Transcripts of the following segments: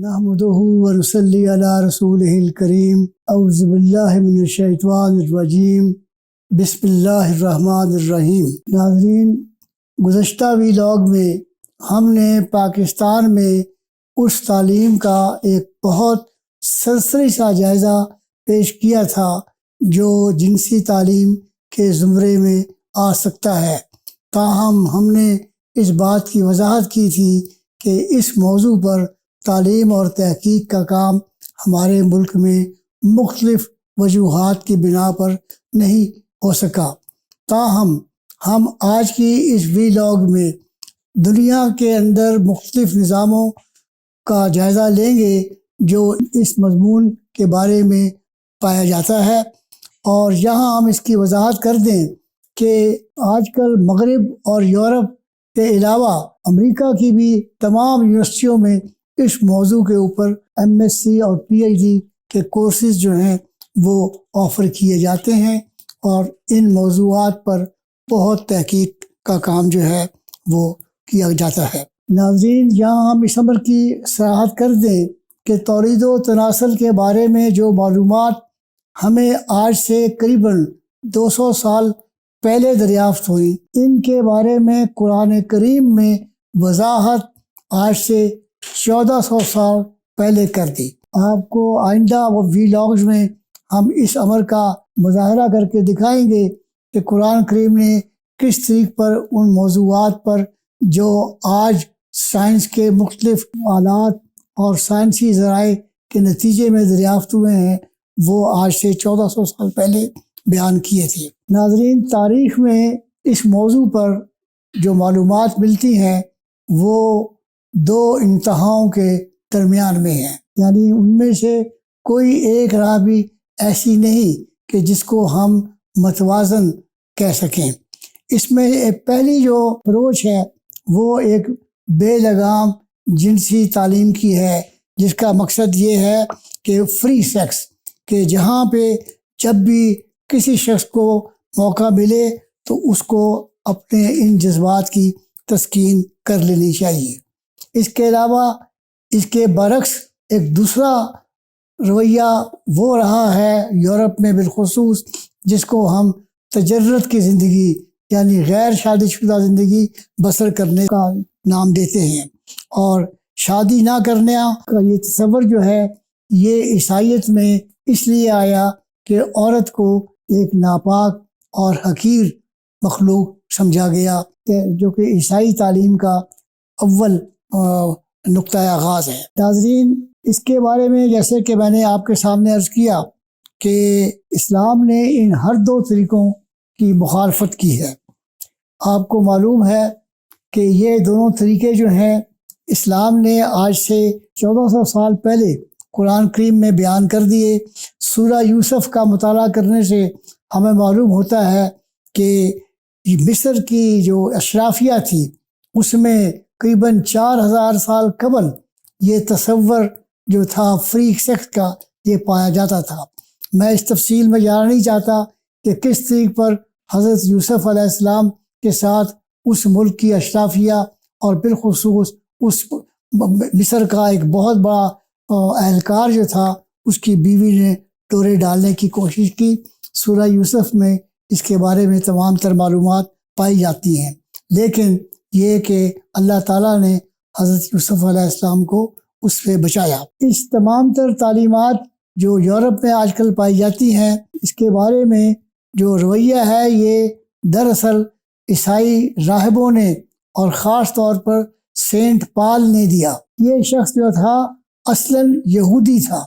نحمدہ ونصلی علی رسولہ الکریم اعوذ باللہ من الشیطان الرجیم بسم اللہ الرحمن الرحیم۔ ناظرین، گزشتہ ویلاگ میں ہم نے پاکستان میں اس تعلیم کا ایک بہت سرسری سا جائزہ پیش کیا تھا جو جنسی تعلیم کے زمرے میں آ سکتا ہے۔ تاہم ہم نے اس بات کی وضاحت کی تھی کہ اس موضوع پر تعلیم اور تحقیق کا کام ہمارے ملک میں مختلف وجوہات کی بنا پر نہیں ہو سکا۔ تاہم ہم آج کی اس ویلاگ میں دنیا کے اندر مختلف نظاموں کا جائزہ لیں گے جو اس مضمون کے بارے میں پایا جاتا ہے، اور یہاں ہم اس کی وضاحت کر دیں کہ آج کل مغرب اور یورپ کے علاوہ امریکہ کی بھی تمام یونیورسٹیوں میں اس موضوع کے اوپر MSc اور PhD کے کورسز جو ہیں وہ آفر کیے جاتے ہیں، اور ان موضوعات پر بہت تحقیق کا کام جو ہے وہ کیا جاتا ہے۔ ناظرین، یہاں ہم اس امر کی صراحت کر دیں کہ تولید و تناسل کے بارے میں جو معلومات ہمیں آج سے قریباً 200 سال پہلے دریافت ہوئی، ان کے بارے میں قرآن کریم میں وضاحت آج سے 1400 سال پہلے کر دی۔ آپ کو آئندہ ویلاگز میں ہم اس امر کا مظاہرہ کر کے دکھائیں گے کہ قرآن کریم نے کس طریق پر ان موضوعات پر جو آج سائنس کے مختلف آلات اور سائنسی ذرائع کے نتیجے میں دریافت ہوئے ہیں وہ آج سے 1400 سال پہلے بیان کیے تھے۔ ناظرین، تاریخ میں اس موضوع پر جو معلومات ملتی ہیں وہ دو انتہاؤں کے درمیان میں ہیں، یعنی ان میں سے کوئی ایک راہ بھی ایسی نہیں کہ جس کو ہم متوازن کہہ سکیں۔ اس میں پہلی جو اپروچ ہے وہ ایک بے لگام جنسی تعلیم کی ہے، جس کا مقصد یہ ہے کہ فری سیکس، کہ جہاں پہ جب بھی کسی شخص کو موقع ملے تو اس کو اپنے ان جذبات کی تسکین کر لینی چاہیے۔ اس کے علاوہ اس کے برعکس ایک دوسرا رویہ وہ رہا ہے یورپ میں بالخصوص، جس کو ہم تجرد کی زندگی یعنی غیر شادی شدہ زندگی بسر کرنے کا نام دیتے ہیں، اور شادی نہ کرنے کا یہ تصور جو ہے یہ عیسائیت میں اس لیے آیا کہ عورت کو ایک ناپاک اور حقیر مخلوق سمجھا گیا، جو کہ عیسائی تعلیم کا اول نقطہ آغاز ہے۔ ناظرین، اس کے بارے میں جیسے کہ میں نے آپ کے سامنے عرض کیا کہ اسلام نے ان ہر دو طریقوں کی مخالفت کی ہے۔ آپ کو معلوم ہے کہ یہ دونوں طریقے جو ہیں اسلام نے آج سے 1400 سال پہلے قرآن کریم میں بیان کر دیے۔ سورہ یوسف کا مطالعہ کرنے سے ہمیں معلوم ہوتا ہے کہ مصر کی جو اشرافیہ تھی اس میں قریباً 4000 سال قبل یہ تصور جو تھا فری سیکس کا یہ پایا جاتا تھا۔ میں اس تفصیل میں جانا نہیں چاہتا کہ کس طریق پر حضرت یوسف علیہ السلام کے ساتھ اس ملک کی اشرافیہ اور بالخصوص اس مصر کا ایک بہت بڑا اہلکار جو تھا اس کی بیوی نے ڈورے ڈالنے کی کوشش کی۔ سورہ یوسف میں اس کے بارے میں تمام تر معلومات پائی جاتی ہیں، لیکن یہ کہ اللہ تعالیٰ نے حضرت یوسف علیہ السلام کو اس سے بچایا۔ اس تمام تر تعلیمات جو یورپ میں آج کل پائی جاتی ہیں، اس کے بارے میں جو رویہ ہے یہ دراصل عیسائی راہبوں نے اور خاص طور پر سینٹ پال نے دیا۔ یہ شخص جو تھا اصلاً یہودی تھا،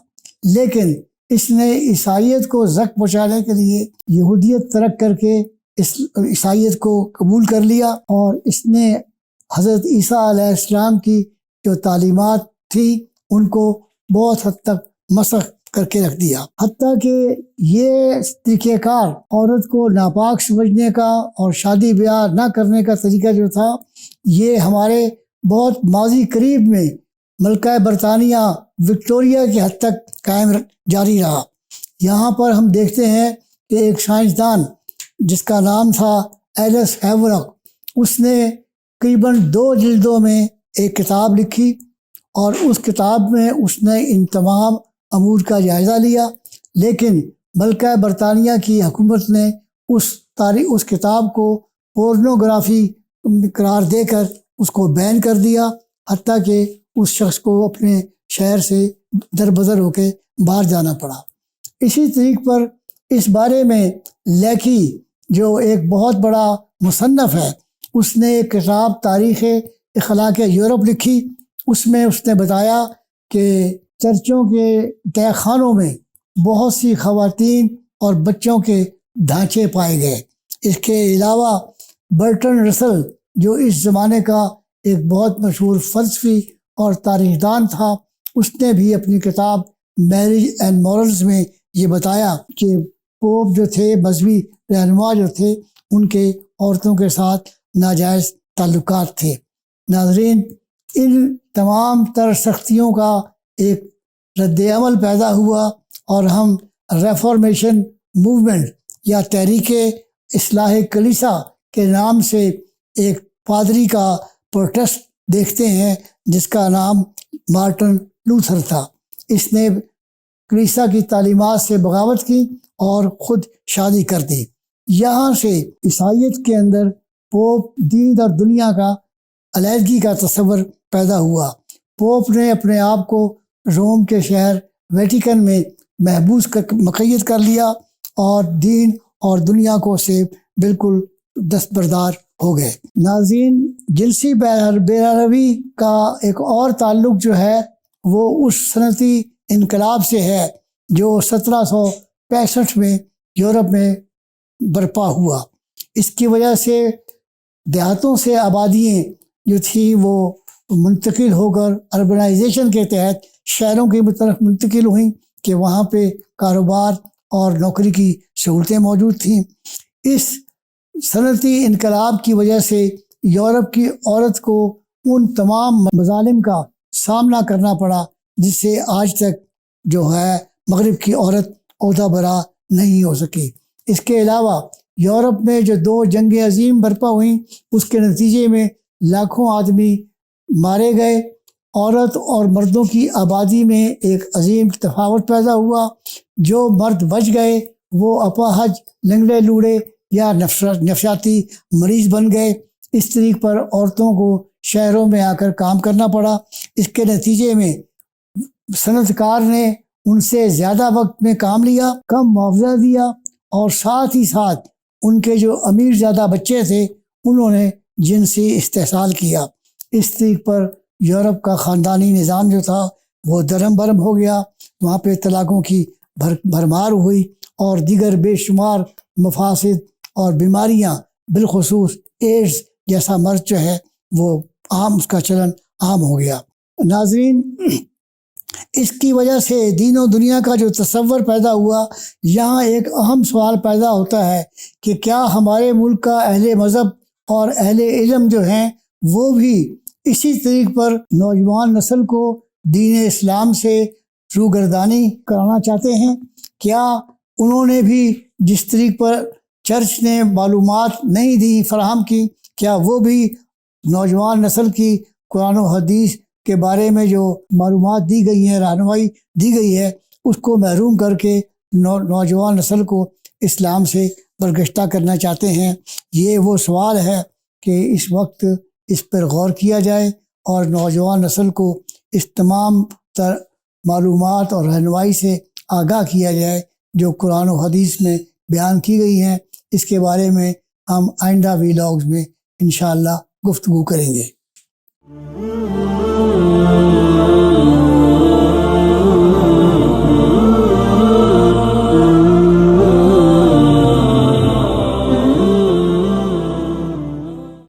لیکن اس نے عیسائیت کو زک پہنچانے کے لیے یہودیت ترک کر کے عیسائیت کو قبول کر لیا، اور اس نے حضرت عیسیٰ علیہ السلام کی جو تعلیمات تھی ان کو بہت حد تک مسخ کر کے رکھ دیا، حتیٰ کہ یہ طریقہ کار عورت کو ناپاک سمجھنے کا اور شادی بیاہ نہ کرنے کا طریقہ جو تھا یہ ہمارے بہت ماضی قریب میں ملکہ برطانیہ وکٹوریہ کی حد تک قائم جاری رہا۔ یہاں پر ہم دیکھتے ہیں کہ ایک سائنسدان جس کا نام تھا ایلس ہیوراک، اس نے تقریباً 2 جلدوں میں ایک کتاب لکھی اور اس کتاب میں اس نے ان تمام امور کا جائزہ لیا، لیکن ملکہ برطانیہ کی حکومت نے اس کتاب کو پورنوگرافی قرار دے کر اس کو بین کر دیا، حتیٰ کہ اس شخص کو اپنے شہر سے دربدر ہو کے باہر جانا پڑا۔ اسی طریق پر اس بارے میں لیکی جو ایک بہت بڑا مصنف ہے، اس نے ایک کتاب تاریخ اخلاق یورپ لکھی۔ اس میں اس نے بتایا کہ چرچوں کے تہہ خانوں میں بہت سی خواتین اور بچوں کے ڈھانچے پائے گئے۔ اس کے علاوہ برٹن رسل جو اس زمانے کا ایک بہت مشہور فلسفی اور تاریخ دان تھا، اس نے بھی اپنی کتاب میریج اینڈ مورلز میں یہ بتایا کہ پوپ جو تھے، مذہبی رہنما جو تھے، ان کے عورتوں کے ساتھ ناجائز تعلقات تھے۔ ناظرین، ان تمام تر سختیوں کا ایک رد عمل پیدا ہوا اور ہم ریفارمیشن موومنٹ یا تحریک اصلاح کلیسا کے نام سے ایک پادری کا پروٹیسٹ دیکھتے ہیں جس کا نام مارٹن لوتھر تھا۔ اس نے کلیسا کی تعلیمات سے بغاوت کی اور خود شادی کر دی۔ یہاں سے عیسائیت کے اندر پوپ، دین اور دنیا کا علیحدگی کا تصور پیدا ہوا۔ پوپ نے اپنے آپ کو روم کے شہر ویٹیکن میں محبوس مقید کر لیا اور دین اور دنیا کو سے بالکل دستبردار ہو گئے۔ ناظرین، جنسی بے روی کا ایک اور تعلق جو ہے وہ اس صنعتی انقلاب سے ہے جو 1765 میں یورپ میں برپا ہوا۔ اس کی وجہ سے دیہاتوں سے آبادیاں جو تھیں وہ منتقل ہو کر اربنائزیشن کے تحت شہروں کی طرف منتقل ہوئیں کہ وہاں پہ کاروبار اور نوکری کی سہولتیں موجود تھیں۔ اس صنعتی انقلاب کی وجہ سے یورپ کی عورت کو ان تمام مظالم کا سامنا کرنا پڑا جس سے آج تک جو ہے مغرب کی عورت عہدہ برا نہیں ہو سکی۔ اس کے علاوہ یورپ میں جو 2 جنگیں عظیم برپا ہوئیں، اس کے نتیجے میں لاکھوں آدمی مارے گئے۔ عورت اور مردوں کی آبادی میں ایک عظیم تفاوت پیدا ہوا۔ جو مرد بچ گئے وہ اپاہج، لنگڑے لوڑے یا نفسیاتی مریض بن گئے۔ اس طریق پر عورتوں کو شہروں میں آ کر کام کرنا پڑا۔ اس کے نتیجے میں صنعت کار نے ان سے زیادہ وقت میں کام لیا، کم معاوضہ دیا اور ساتھ ہی ساتھ ان کے جو امیر زیادہ بچے تھے انہوں نے جنسی استحصال کیا۔ اس طریق پر یورپ کا خاندانی نظام جو تھا وہ درہم برہم ہو گیا۔ وہاں پہ طلاقوں کی بھرمار ہوئی اور دیگر بے شمار مفاسد اور بیماریاں، بالخصوص ایڈز جیسا مرض جو ہے وہ اس کا چلن عام ہو گیا۔ ناظرین، اس کی وجہ سے دین و دنیا کا جو تصور پیدا ہوا، یہاں ایک اہم سوال پیدا ہوتا ہے کہ کیا ہمارے ملک کا اہل مذہب اور اہل علم جو ہیں وہ بھی اسی طریق پر نوجوان نسل کو دین اسلام سے روگردانی کرانا چاہتے ہیں؟ کیا انہوں نے بھی جس طریق پر چرچ نے معلومات نہیں دی، فراہم کی، کیا وہ بھی نوجوان نسل کی قرآن و حدیث کے بارے میں جو معلومات دی گئی ہیں، رہنمائی دی گئی ہے، اس کو محروم کر کے نوجوان نسل کو اسلام سے برگشتہ کرنا چاہتے ہیں؟ یہ وہ سوال ہے کہ اس وقت اس پر غور کیا جائے اور نوجوان نسل کو اس تمام تر معلومات اور رہنمائی سے آگاہ کیا جائے جو قرآن و حدیث میں بیان کی گئی ہیں۔ اس کے بارے میں ہم آئندہ ویلاگز میں انشاءاللہ گفتگو کریں گے۔